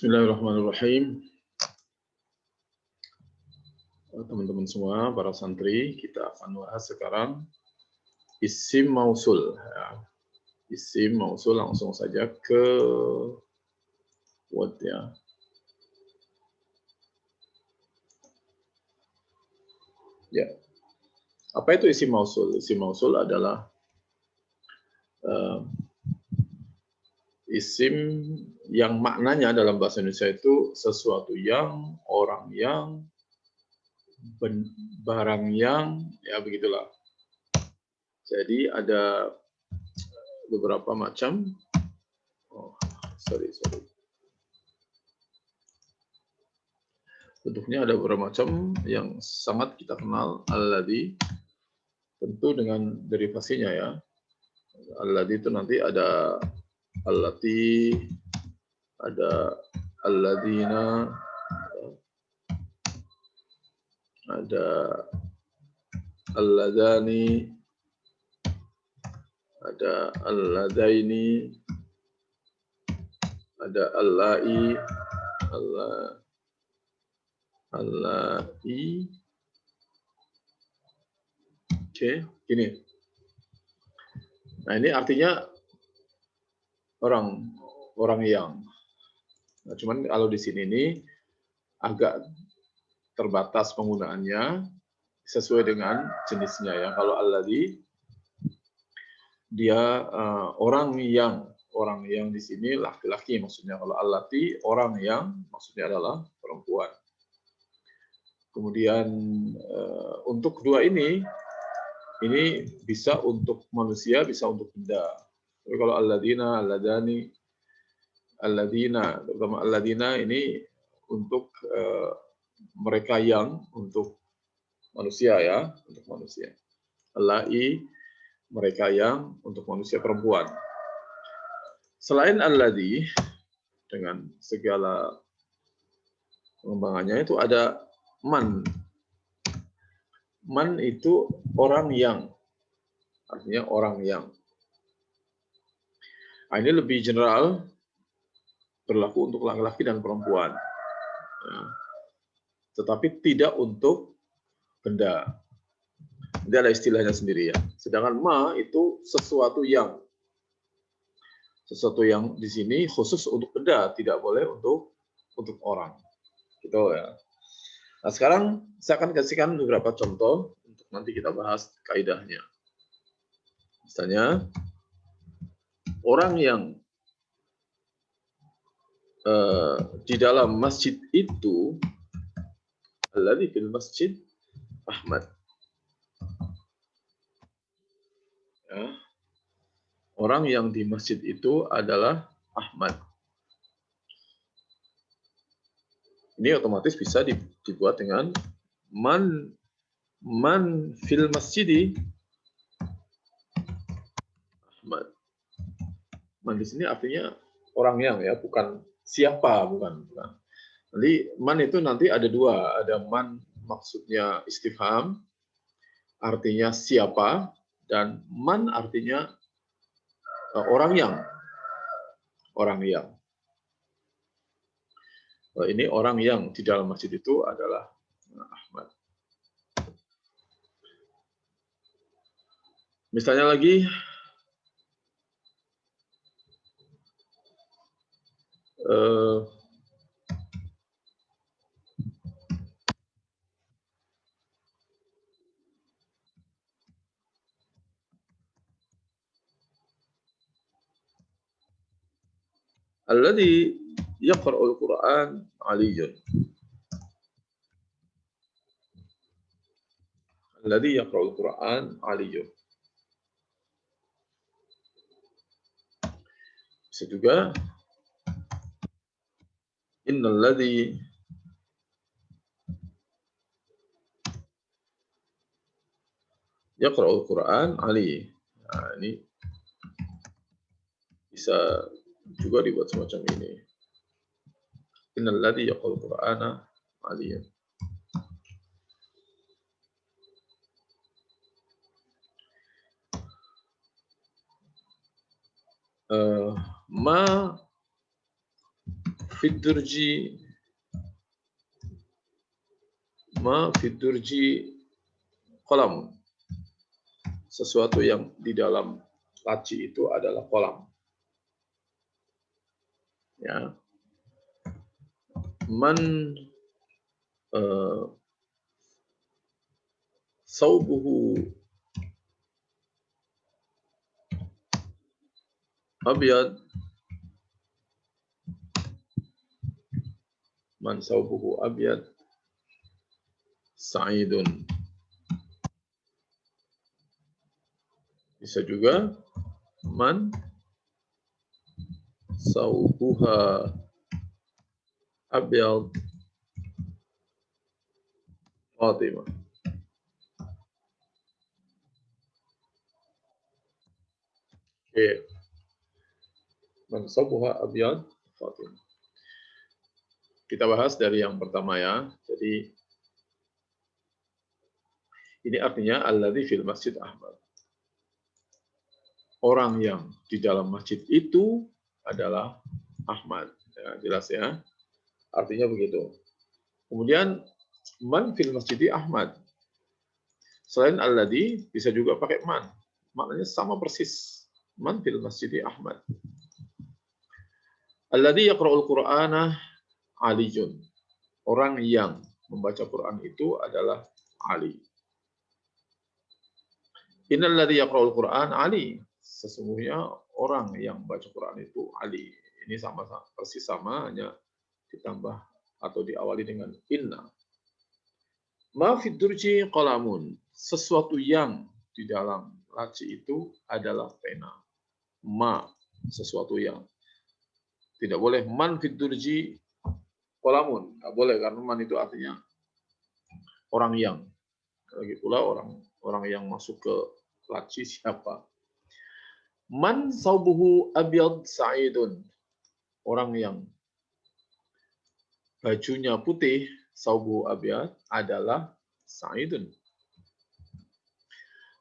Bismillahirrahmanirrahim. Teman-teman semua, para santri, kita akan bahas sekarang isim mausul. Ya. Isim mausul, langsung saja ke Word ya. Ya. Apa itu isim mausul? Isim mausul adalah isim yang maknanya dalam bahasa Indonesia itu sesuatu yang, orang yang, barang yang, ya begitulah. Jadi ada beberapa macam. Sorry. Bentuknya ada beberapa macam yang sangat kita kenal. Alladzi, tentu dengan derivasinya ya. Alladzi itu nanti ada allati, ada alladzina, ada alladzani, ada alladzaini, ada allai, allai. Oke, gini. Nah, ini artinya orang yang. Nah, cuman kalau di sini ini agak terbatas penggunaannya sesuai dengan jenisnya ya. Kalau alladzi dia orang yang di sini laki-laki maksudnya. Kalau allati orang yang maksudnya adalah perempuan. Kemudian untuk kedua ini bisa untuk manusia, bisa untuk benda. Tapi kalau alladzina, alladani, alladzina, terutama alladzina ini untuk mereka yang, untuk manusia ya, untuk manusia. Allai, mereka yang, untuk manusia perempuan. Selain alladzi, dengan segala pengembangannya itu ada man. Man itu orang yang, artinya orang yang. Nah, ini lebih general, berlaku untuk laki-laki dan perempuan. Nah, tetapi tidak untuk benda. Ini ada istilahnya sendiri ya. Sedangkan ma itu sesuatu yang. Sesuatu yang di sini khusus untuk benda, tidak boleh untuk orang. Gitu ya. Nah, sekarang saya akan kasihkan beberapa contoh untuk nanti kita bahas kaidahnya. Misalnya, orang yang di dalam masjid itu, alladzi fil masjid Ahmad. Ya. Orang yang di masjid itu adalah Ahmad. Ini otomatis bisa dibuat dengan man fil masjidi Ahmad. Man di sini artinya orang yang ya, bukan siapa, bukan. Jadi man itu nanti ada dua, ada man maksudnya istifham, artinya siapa, dan man artinya orang yang. Ini orang yang di dalam masjid itu adalah Ahmad. Misalnya lagi, alladzi yaqra'ul Qur'an Aliyyun. Alladzi yaqra'ul Qur'an Aliyyun. Bisa juga innal ladzi yaqra'ul Qur'an Ali. Nah, ini bisa juga dibuat semacam ini. Innal ladzi yaqra'ul Qur'ana Ali. Ma fidurji, ma fidurji kolam. Sesuatu yang di dalam laci itu adalah kolam. Ya. Man saubuhu abyad, man saubuhu abyad sa'idun. Bisa juga man saubuha abyad Fatimah. Oke. Man saubuha abyad Fatimah. Kita bahas dari yang pertama ya. Jadi ini artinya alladzi fil masjid Ahmad. Orang yang di dalam masjid itu adalah Ahmad. Ya, jelas ya. Artinya begitu. Kemudian man fil masjid Ahmad. Selain alladzi bisa juga pakai man. Maknanya sama persis. Man fil masjid Ahmad. Alladzi yaqra'ul Qur'ana Aliyun. Orang yang membaca Quran itu adalah Ali. Innal ladzi yaqra'ul Qur'an Ali. Sesungguhnya orang yang baca Quran itu Ali. Ini sama persis sama, hanya ditambah atau diawali dengan inna. Ma fid durji qalamun. Sesuatu yang di dalam laci itu adalah pena. Ma, sesuatu yang. Tidak boleh man fid durji qalamun. Tidak boleh, karena man itu artinya orang yang. Lagi pula orang yang masuk ke laci siapa? Man saubuhu abyad sa'idun. Orang yang bajunya putih, saubuhu abyad, adalah sa'idun.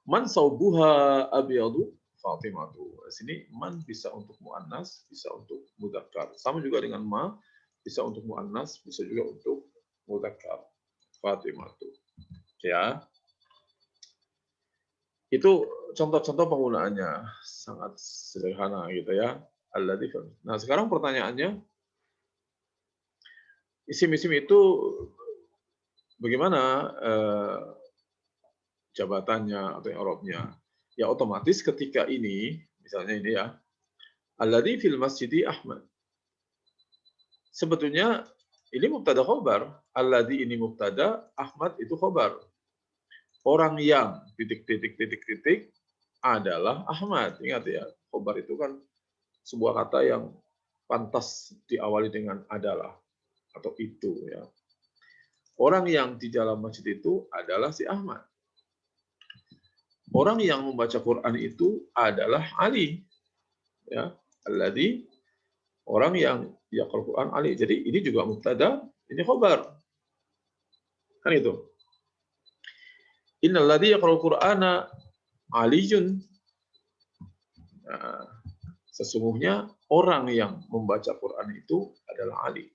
Man saubuha abyadu Fatimatu. Di sini man bisa untuk muannas, bisa untuk mudzakkar. Sama juga dengan ma, bisa untuk muannas, bisa juga untuk mudzakkar. Fatimatu. Ya. Itu contoh-contoh penggunaannya, sangat sederhana gitu ya. Nah, sekarang pertanyaannya, isim-isim itu bagaimana jabatannya atau i'rabnya? Ya otomatis ketika ini, misalnya ini ya, alladzi fil masjidi Ahmad. Sebetulnya ini mubtada khobar, alladzi ini mubtada, Ahmad itu khobar. Orang yang titik adalah Ahmad. Ingat ya, khobar itu kan sebuah kata yang pantas diawali dengan adalah atau itu ya. Orang yang di dalam masjid itu adalah si Ahmad. Orang yang membaca Quran itu adalah Ali. Ya, alladzi, orang yang yaqra'ul Quran Ali. Jadi ini juga mubtada, ini khobar. Kan itu. Innal ladzi yaqra'ul Qur'ana Aliyun. Nah, sesungguhnya orang yang membaca Quran itu adalah Ali.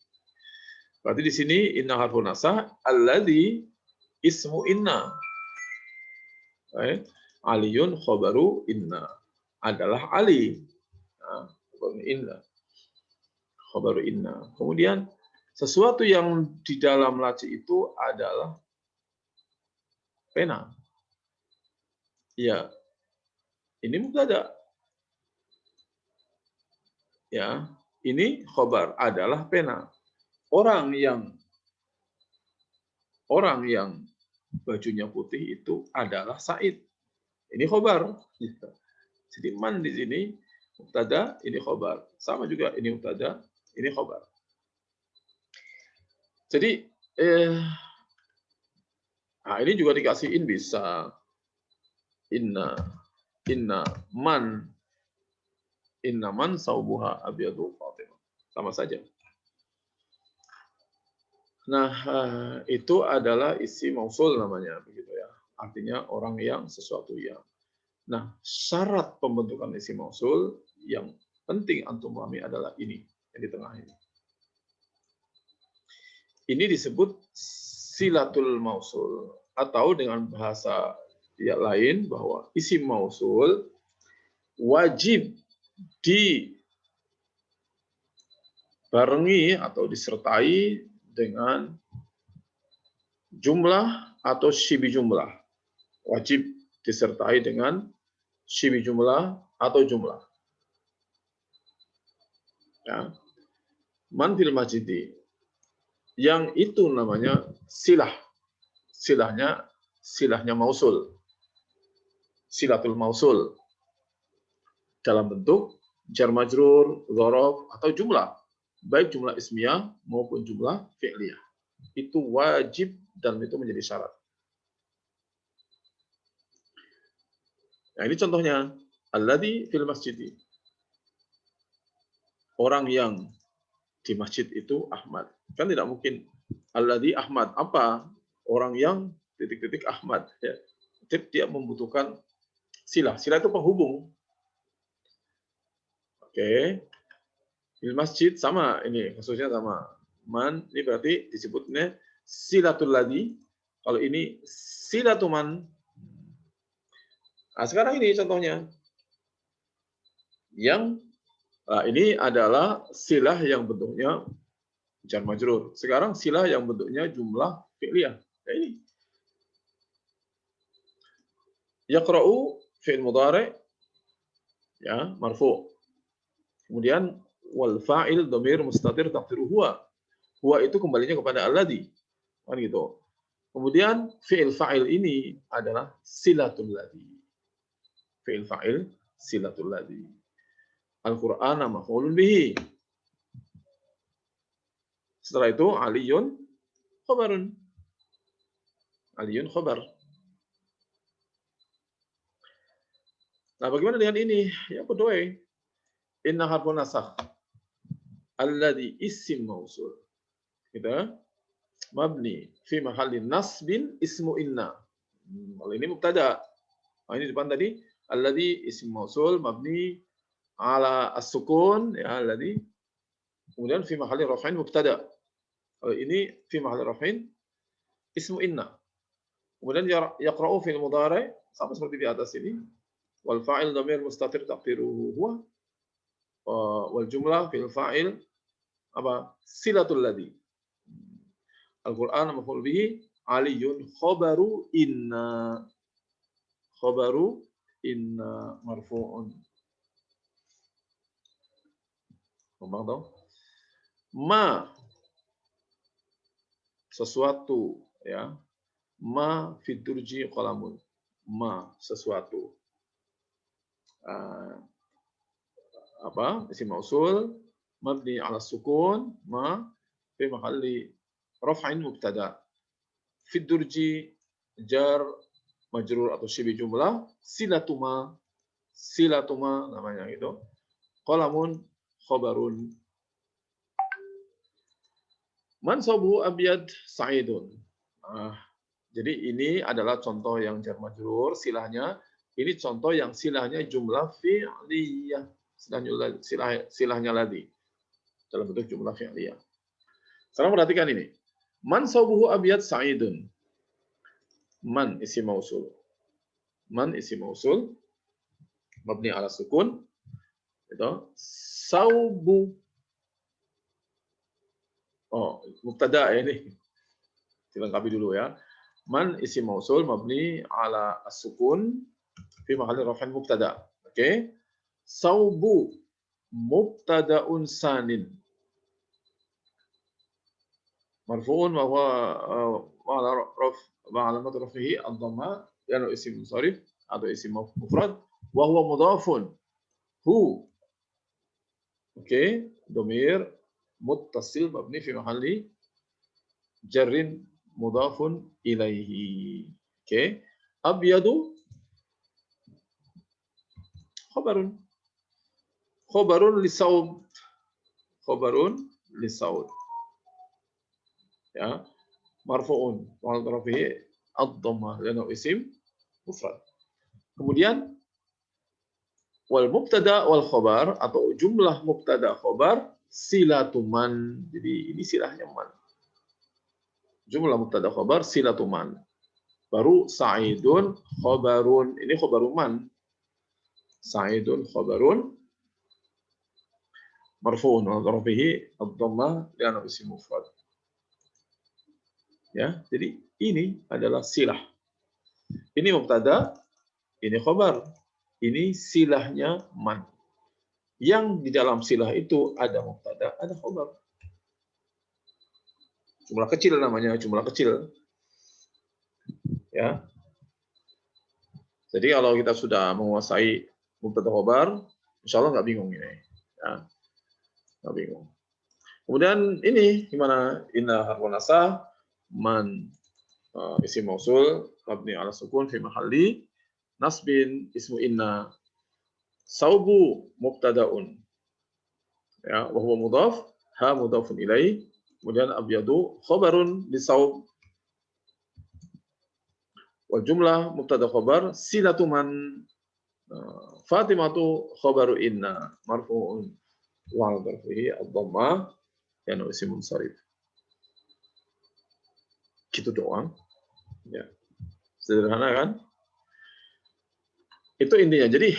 Berarti di sini inna harfun nasah, alladzi ismu inna. Aliyun khobaru inna. Adalah Ali. Nah, inna. Khobaru inna. Kemudian sesuatu yang di dalam laci itu adalah pena. Ya, ini mubtada. Ya, ini khobar adalah pena. Orang yang bajunya putih itu adalah Said. Ini khobar. Jadi man di sini mubtada, ini khobar. Sama juga ini mubtada, ini khobar. Jadi nah ini juga dikasihin bisa inna man saubuha abyadu Fatimah. Sama saja. Nah, itu adalah isi mausul namanya begitu ya. Artinya orang yang, sesuatu yang. Nah, syarat pembentukan isi mausul yang penting antum pahami adalah ini yang di tengah ini. Ini disebut silatul mausul, atau dengan bahasa yang lain bahwa isim mausul wajib dibarengi atau disertai dengan jumlah atau syibi jumlah. Wajib disertai dengan syibi jumlah atau jumlah. Ya. Man fil masjidi, yang itu namanya silah. Silahnya mausul. Silatul mausul. Dalam bentuk jar majrur, dzaraf, atau jumlah. Baik jumlah ismiyah maupun jumlah fi'liyah. Itu wajib dan itu menjadi syarat. Nah, ini contohnya. Alladzi fil masjidi. Orang yang di masjid itu Ahmad. Kan tidak mungkin. Alladzi Ahmad. Apa? Orang yang titik-titik Ahmad. Ya. Dia membutuhkan silah. Silah itu penghubung. Oke. Di masjid sama ini, kasusnya sama. Man, ini berarti disebutnya silatul ladzi. Kalau ini silatuman. Nah, sekarang ini contohnya. Ini adalah silah yang bentuknya jar majrur. Sekarang silah yang bentuknya jumlah fi'liyah. Nah, ini. Yaqra'u fi'il mudhari' ya, marfu'. Kemudian wal fa'il dhamir mustatir taqdiru huwa. Huwa itu kembalinya kepada alladzi. Kan gitu. Kemudian fi'il fa'il ini adalah silatul ladzi. Fi'il fa'il silatul ladzi. Al-Qur'an maf'ulun bihi. Setelah itu aliyun khabarun. Aliyun khabar. Nah, bagaimana dengan ini? Ya, berdoa. Inna harfun nasakh. Alladzi isim mausul. Kita mabni fi mahallin nasbin ismu inna. Kalau ini mubtada. Nah, ini depan tadi alladzi isim mausul mabni ala as-sukun ya alladzi. Kemudian fi mahalli raf'in mubtada. Kalau ini fi mahalli raf'in ismu inna. Kemudian yaqra'u fil mudhari' sama seperti di atas ini. Wal fa'il dhamir mustatir taqdiruhu huwa. Wal jumlah fil fa'il apa? Silatul ladzi. Al-Qur'an maf'ul bihi aliyun khabaru inna. Khabaru inna marfu'un. Ngomong dong. Ma sesuatu ya. Ma fidurji qalamun. Ma sesuatu. Apa? Isim mausul mabni ala sukun ma fi mahalli raf'in mubtada. Fidurji jar majrur atau syibi jumlah silatuma namanya gitu. Qalamun khabarun. Mansabu abyad sa'idun. Jadi ini adalah contoh yang jar majrur silahnya. Ini contoh yang silahnya jumlah fi'liyah. Silahnya ladzi. Dalam bentuk jumlah fi'liyah. Sekarang perhatikan ini. Mansabuhu abyad sa'idun. Man isim mausul. Man isim mausul. Mabni ala sukun. Itu. Saubu. Oh, mubtada ya ini. Dilengkapi dulu ya. Man isim mausul mabni ala as-sukun fi mahalli raf'in mubtada. Oke. Saubu mubtada'un sanin. Marfu'un wa huwa wa alamat raf'ihi ad-dhamma yanu isim munsharif atau isim mufrad wa huwa mudhafun. Hu. Oke, dhamir muttasil mabni fi mahalli jarrin mudhafun ilaihi. Oke. Abyadu khabarun. Khabarun lisaud. Khabarun lisaud. Ya. Marfu'un wa rafihi ad-dhammah lanu isim mufrad. Kemudian wal mubtada wal khabar atau jumlah mubtada khabar silatuman. Jadi ini silahnya man. Jumlah mubtada khabar silatuman. Baru Sa'idun khabarun. Ini khabaruman. Sa'idun khabarun marfu'un wa dharafihi ad-dhammah li'annahu isim mufrad. Ya, jadi ini adalah silah. Ini mubtada, ini khabar. Ini silahnya man. Yang di dalam silah itu ada mubtada, ada khabar. Jumlah kecil namanya, jumlah kecil. Ya. Jadi kalau kita sudah menguasai mubtada khabar, insya Allah nggak bingung ini. Ya. Nggak bingung. Kemudian ini gimana? Inna harfun nasah man isim mausul mabni ala sukun fi mahalli nasbin ismu inna saubu mubtadaun ya wa huwa mudhaf ha mudhafun ilaih kemudian abyadu khabarun li saub wal jumlah mubtada khabar silatu man Fatimatu khabaru inna marfu'un wa 'ala dzarfihi ad-dhammah yana ismun sarif. Gitu doang. Ya. Sederhana kan? Itu intinya. Jadi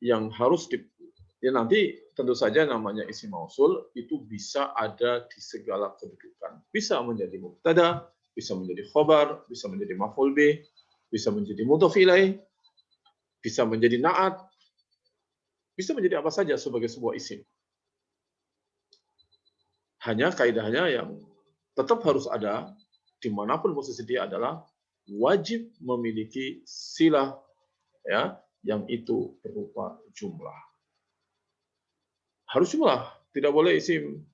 yang harus ya nanti tentu saja namanya isim mausul itu bisa ada di segala kedudukan. Bisa menjadi mubtada, bisa menjadi khobar, bisa menjadi maf'ul bih, bisa menjadi mudhof ilaih, bisa menjadi na'at, bisa menjadi apa saja sebagai sebuah isim. Hanya kaidahnya yang tetap harus ada dimanapun posisi dia adalah wajib memiliki silah ya yang itu berupa jumlah. Harus jumlah, tidak boleh isim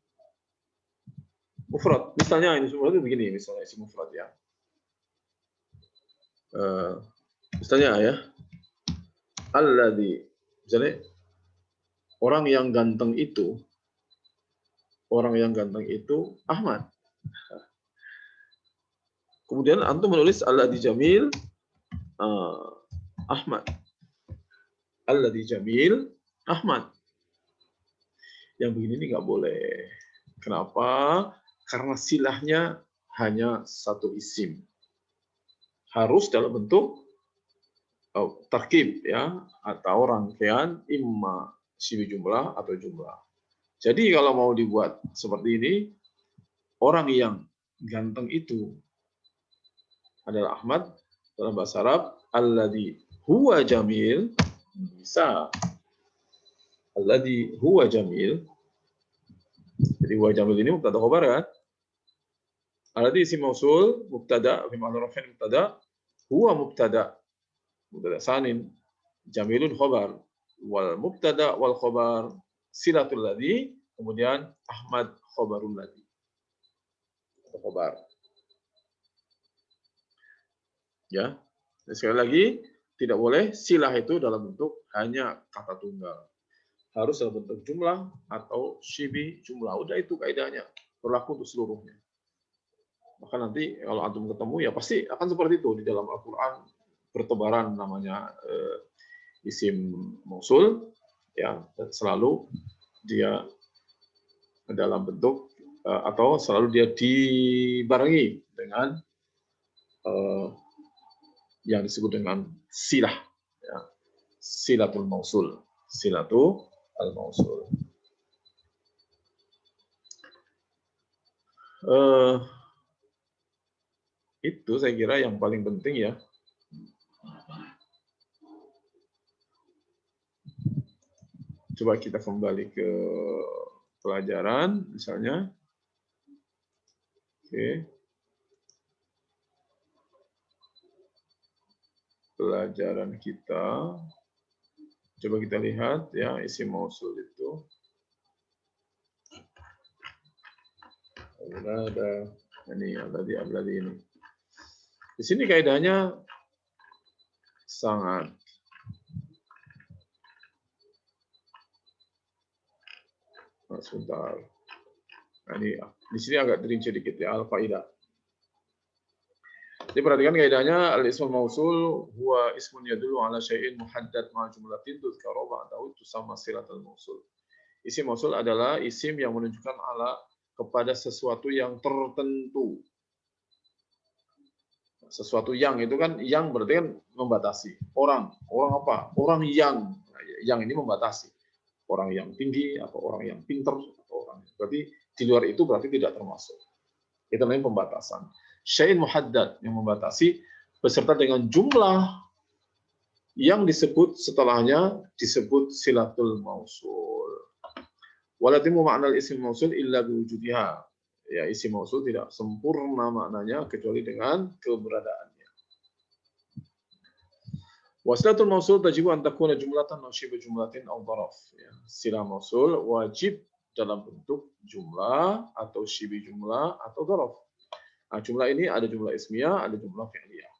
mufrad. Misalnya ini semua itu begini, misalnya isim mufrad ya. Misalnya ya, alladzi, misalnya orang yang ganteng itu Ahmad. Kemudian antum menulis alladzi jamil Ahmad. Alladzi jamil Ahmad. Yang begini ini nggak boleh. Kenapa? Karena silahnya hanya satu isim. Harus dalam bentuk tarkib ya atau rangkaian imma syibi jumlah atau jumlah. Jadi kalau mau dibuat seperti ini, orang yang ganteng itu adalah Ahmad dalam bahasa Arab, alladzi huwa jamil, bisa. Alladzi huwa jamil. Jadi huwa jamil ini mubtada khabar kan? Alladzi isim mausul, mubtada fi ma'na raf'in mubtada, huwa mubtada sanin, jamilun khabar, wal mubtada wal khabar silatul ladzi, kemudian Ahmad khabarul ladzi. Khabar. Ya. Dan sekali lagi, tidak boleh silah itu dalam bentuk hanya kata tunggal. Harus dalam bentuk jumlah atau syibi jumlah. Udah itu kaidahnya. Berlaku untuk seluruhnya. Maka nanti kalau antum ketemu ya pasti akan seperti itu di dalam Al-Qur'an bertebaran namanya isim mausul ya selalu dia dalam bentuk atau selalu dia dibarengi dengan yang disebut dengan silah ya. Silatul mausul, silatul al-mausul. Itu saya kira yang paling penting ya. Coba kita kembali ke pelajaran misalnya. Oke. Pelajaran kita. Coba kita lihat ya isim mausul itu. Ada ini alladzi ini. Di sini kaidahnya sangat sebentar. Nah, ini di sini agak terinci sedikit ya al-faidah. Jadi perhatikan kaidahnya al-ismul mausul huwa ismun yadullu ala syai'in muhaddad ma jumlatin tuzkaru ba'dahu tusamma silatul mausul. Isim mausul adalah isim yang menunjukkan ala kepada sesuatu yang tertentu. Sesuatu yang itu kan, yang berarti kan membatasi. Orang apa? Orang yang ini membatasi. Orang yang tinggi atau orang yang pinter atau orang. Berarti di luar itu berarti tidak termasuk. Itu namanya pembatasan. Syai'in muhaddad yang membatasi beserta dengan jumlah yang disebut setelahnya disebut silatul mausul. Walatimu makna isim mausul illa biwujudiha. Ya, isim mausul tidak sempurna maknanya kecuali dengan keberadaannya. Wasilatul mausul tajibu an takuna jumlatan aw shibhu jumlatin aw dharaf. Ya, sila mausul wajib dalam bentuk jumlah atau shibhu jumlah atau dharaf. Nah, jumlah ini ada jumlah ismiyah, ada jumlah fi'liyah.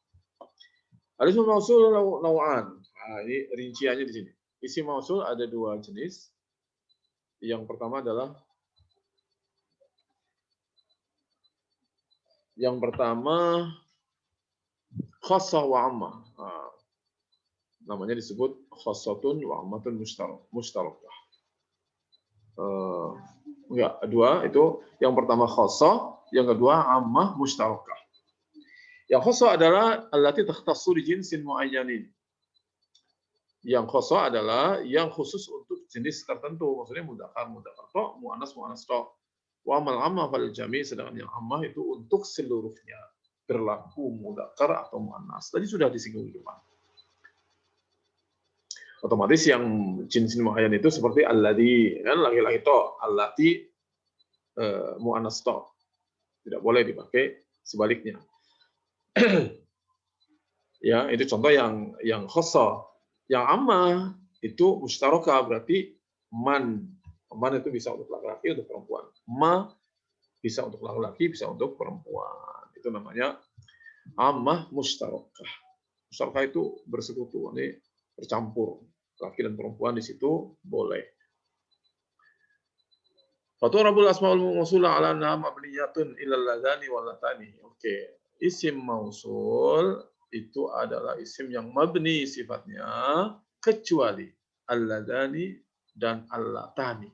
Al-ismul mausul naw'an. Nah, ini rinciannya di sini. Isim mausul ada dua jenis. Yang pertama adalah khassah wa ammah. Nah, namanya disebut khassatun wa ammatun mustarakah. Enggak, dua itu. Yang pertama khassah, yang kedua ammah mustarakah. Yang khassah adalah allati takhtassu li jinsin muayyanin. Yang khassah adalah yang khusus untuk jenis tertentu, maksudnya mudzakkar tok, muannas tok. Wa amal ammah fal jami', sedangkan yang ammah itu untuk seluruhnya, berlaku mudzakkar atau muannas. Tadi sudah disinggung di depan. Otomatis yang jenis muayyan itu seperti alladzi, kan laki-laki tok, allati muannas tok. Tidak boleh dipakai sebaliknya. Ya, itu contoh yang khassah. Yang ammah itu mustarakah, berarti man itu bisa untuk laki-laki, untuk perempuan. Ma bisa untuk laki-laki, bisa untuk perempuan. Itu namanya ammah mustarakah. Mustarakah itu bersekutu, ini bercampur. Laki dan perempuan di situ boleh. Faturabul asmaul mausulah ala annaha mabniyatun ilal ladani wal latani. Oke, isim mausul itu adalah isim yang mabni sifatnya kecuali al-ladani dan al-latani.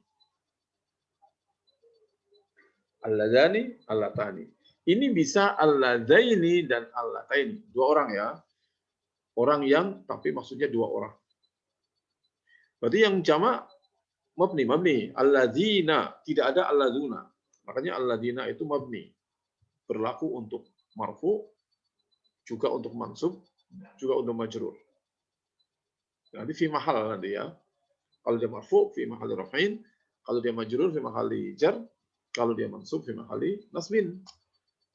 Al-ladani, al-latani. Ini bisa al-ladaini dan al-lataini. Dua orang ya. Orang yang, tapi maksudnya dua orang. Berarti yang jamak mabni. Alladzina, tidak ada alladzuna. Makanya alladzina itu mabni. Berlaku untuk marfu, juga untuk mansub, juga untuk majrur. Nanti fi mahal nanti ya. Kalau dia marfu fi mahali raf'in, kalau dia majrur fi mahali jar, kalau dia mansub fi mahali nasbin.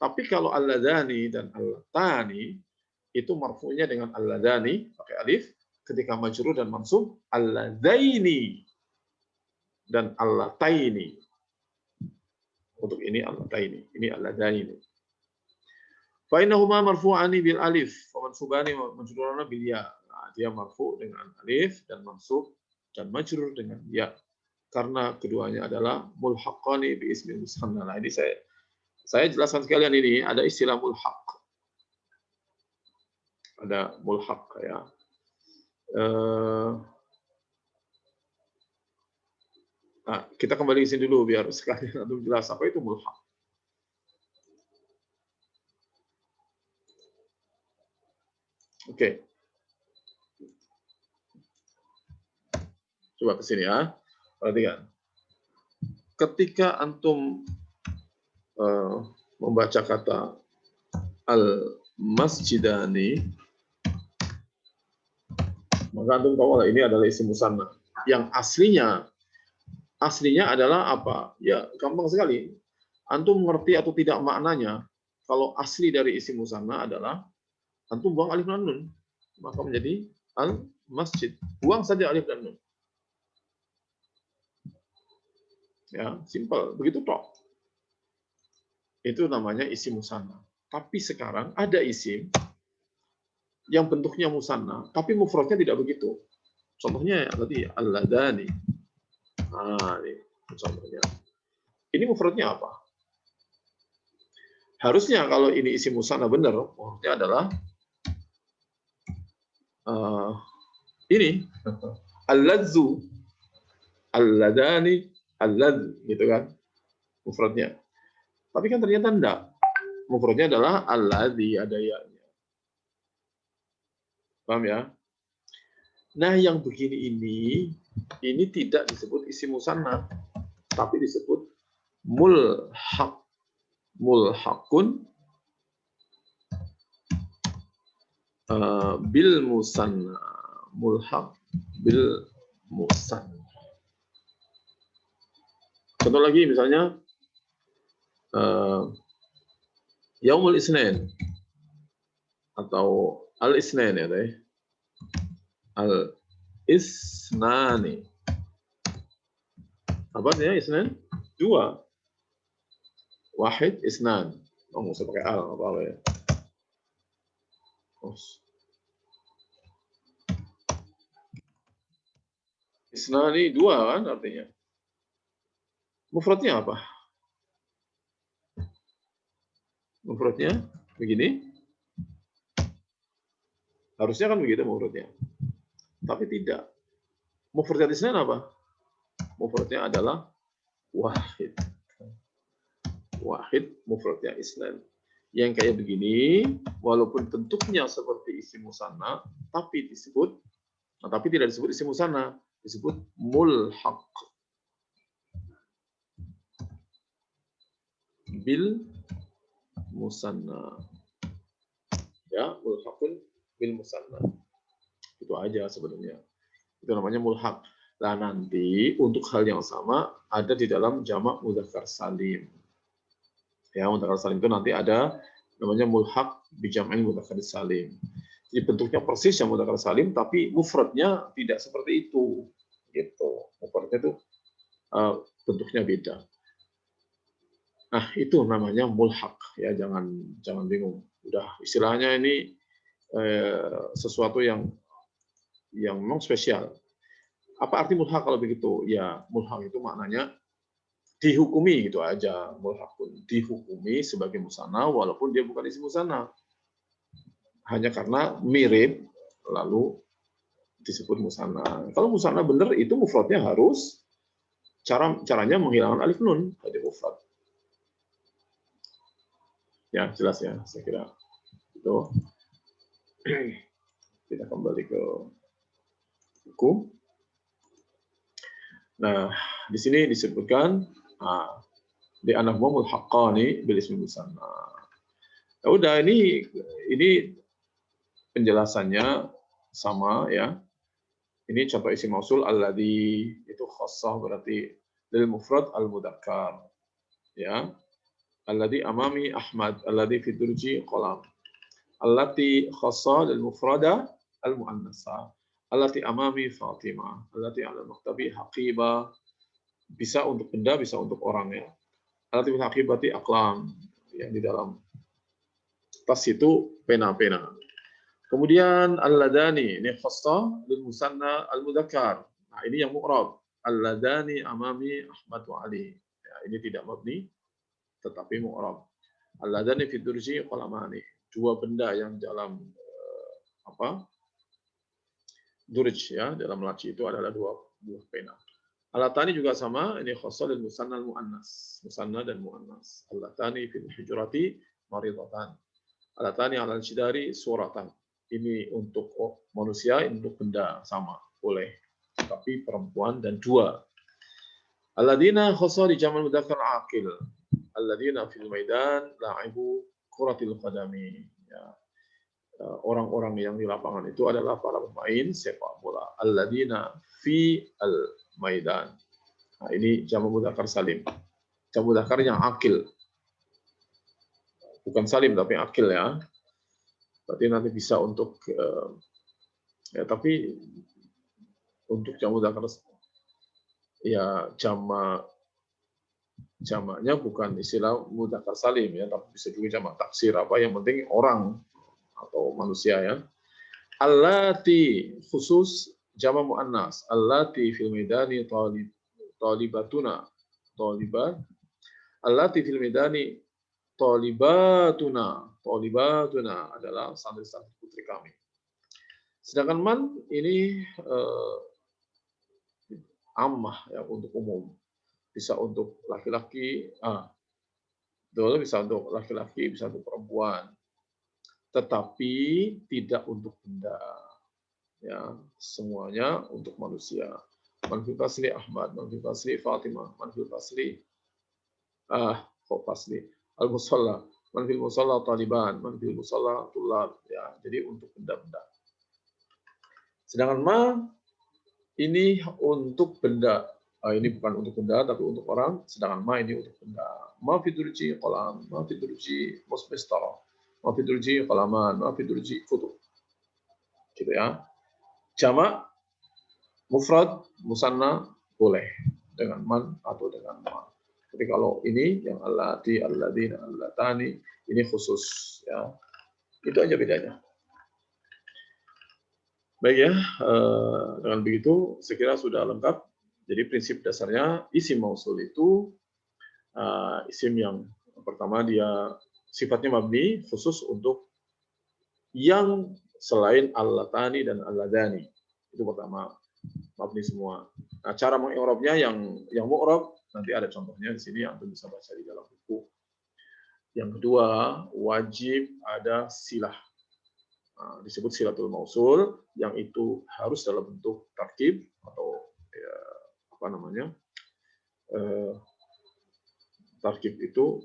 Tapi kalau alladani dan allatani itu marfu'nya dengan alladani pakai alif, ketika majrur dan mansub alladaini dan allataini. Untuk ini allataini, ini alladaini. Fa innahuma marfu'ani bil alif wa mansubani wa majrurana bil ya. Nah, dia marfu dengan alif dan mansub dan majrur dengan ya. Karena keduanya adalah mulhaqqani bi ismil musanna. Nah, ini saya jelaskan sekalian, ini ada istilah mulhaq. Ada mulhaq ya. Nah, kita kembali ke sini dulu biar sekalian antum jelas apa itu mulhaq. Oke. Coba ke sini ya. Perhatikan. Ketika antum membaca kata al-masjidani, maka antum tahu lah ini adalah isim musanna. Yang aslinya adalah apa? Ya, gampang sekali. Antum mengerti atau tidak maknanya, kalau asli dari isim musanna adalah antum buang alif dan nun, maka menjadi al-masjid. Buang saja alif dan nun. Ya, simpel. Begitu toh. Itu namanya isim musanna. Tapi sekarang ada isim yang bentuknya musanna, tapi mufradnya tidak begitu. Contohnya tadi alladani. Nah, ini contohnya. Ini mufradnya apa? Harusnya kalau ini isim musanna benar, mufradnya adalah ini al-ladzu, alladani, al-ladz, gitu kan? Mufradnya. Tapi kan ternyata enggak. Mufradnya adalah alladzi, ada ya-nya. Paham ya? Nah, yang begini ini tidak disebut isim musanna, tapi disebut mulhaq. Mulhaqun bil musanna. Mulhaq bil musanna. Contoh lagi misalnya yaumul isnin atau al isnin ya teh. Al isnani. Apa artinya isnan? Dua. Wahid isnan. Oh, nggak usah pakai al, apa ya. Oh. Isnani dua kan artinya. Mufradnya apa? Mufradnya begini. Harusnya kan begitu mufradnya. Tapi tidak. Mufradnya isnan apa? Mufradnya adalah wahid. Wahid mufradnya isnan. Yang kayak begini, walaupun bentuknya seperti isim musanna, tapi tidak disebut isim musanna, disebut mulhaq bil musanna. Ya, mulhaqun bil musanna. Itu aja sebenarnya. Itu namanya mulhaq. Nah, nanti untuk hal yang sama ada di dalam jamak mudzakkar salim. Ya, mudzakkar salim itu nanti ada namanya mulhaq bi jam'il mudzakkar salim. Jadi bentuknya persis yang mudzakkar salim, tapi mufradnya tidak seperti itu. Gitu. Mufradnya itu bentuknya beda. Nah, itu namanya mulhaq. Ya, jangan bingung. Udah istilahnya ini sesuatu yang memang spesial. Apa arti mulhaq kalau begitu? Ya, mulhaq itu maknanya dihukumi gitu aja. Mulhaq pun dihukumi sebagai musanna walaupun dia bukan isim musanna. Hanya karena mirip lalu disebut musanna. Kalau musanna benar itu mufradnya harus caranya menghilangkan alif nun pada mufrad. Ya, jelas ya, saya kira. Itu. Kita kembali ke buku. Nah, di sini disebutkan di anahum mulhaqqani bil ismi musanna. Ya udah, ini penjelasannya sama ya. Ini contoh isim mausul alladzi, itu khassah berarti lil mufrad al mudzakkar. Ya. Alladzi amami Ahmad, alladzi fi durji qalam. Allati khassah lil mufrada al muannasah. Allati amami Fatimah, allati ala maktabi Haqibah. Bisa untuk benda, bisa untuk orang ya. Allati bil haqibati aqlam, yang di dalam tas itu pena-pena. Kemudian al-ladani, ini khassah lil musanna al-mudzakkar. Nah, ini yang mu'rab. Al-ladani amami Ahmad wa Ali. Ya, ini tidak mabni tetapi mu'rab. Al-ladani fi durji qalamani. Dua benda yang dalam durj ya, dalam laci itu adalah dua buah pena. Al-latani juga sama, ini khassah lil musanna al-muannas. Musanna dan muannas. Al-latani fil hujurati maridatan. Al-latani ala al-jidari suratan. Ini untuk manusia, ini untuk benda, sama, boleh. Tapi perempuan dan dua. Alladzina khassah li jamal mudzakkar aqil. Alladzina fil maidan la'ibu kuratil qadami. Ya. Orang-orang yang di lapangan itu adalah para pemain sepak bola. Alladzina fi al-maidan. Nah, ini jamak mudzakkar salim. Jamak mudzakkar yang aqil. Bukan salim tapi aqil ya. Berarti nanti bisa untuk ya, tapi untuk jamak mudzakkar ya jamaknya bukan istilah mudzakkar salim ya, tapi bisa juga jamak taksir, apa yang penting orang atau manusia ya. Allati khusus jamak muannas. Allati fil midani talibatuna. Talibat. Allati fil midani talibatuna. Talibatuna adalah santri-santri putri kami. Sedangkan man ini ammah ya, untuk umum. Bisa untuk laki-laki, Betul, bisa untuk laki-laki, bisa untuk perempuan. Tetapi tidak untuk benda. Ya, semuanya untuk manusia. Man fil fasli Ahmad, man fil fasli Fatimah, man fil fasli kok fasli al-musalla, man fil musalla Taliban, man fil musalla Tulab. Ya, jadi untuk benda-benda. Sedangkan ma ini untuk benda. Ini bukan untuk benda, tapi untuk orang. Sedangkan ma ini untuk benda. Ma fidurji kolam, ma fidurji musbistara, ma fidurji kolaman, ma fidurji kutub. Gitu ya. Jamak, mufrad, musanna, boleh. Dengan man atau dengan ma. Tapi kalau ini, yang allati, alladina, allatani, ini khusus. Ya. Itu aja bedanya. Baik ya, dengan begitu saya kira sudah lengkap. Jadi prinsip dasarnya isim mausul itu isim yang pertama dia sifatnya mabni khusus untuk yang selain allatani dan alladani. Itu pertama, mabni semua. Nah, cara mengi'rabnya yang mu'rab nanti ada contohnya di sini yang bisa baca di dalam buku. Yang kedua, wajib ada silah. Disebut silatul mausul, yang itu harus dalam bentuk tarkib atau ya, apa namanya, tarkib itu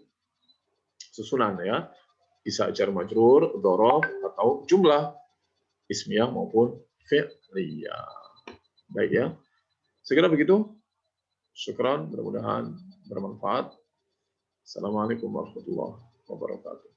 susunan ya, bisa jar majrur, dhorof atau jumlah ismiyah maupun fi'liyah. Baik ya, sekira begitu. Syukran, mudah-mudahan bermanfaat. Assalamualaikum warahmatullahi wabarakatuh.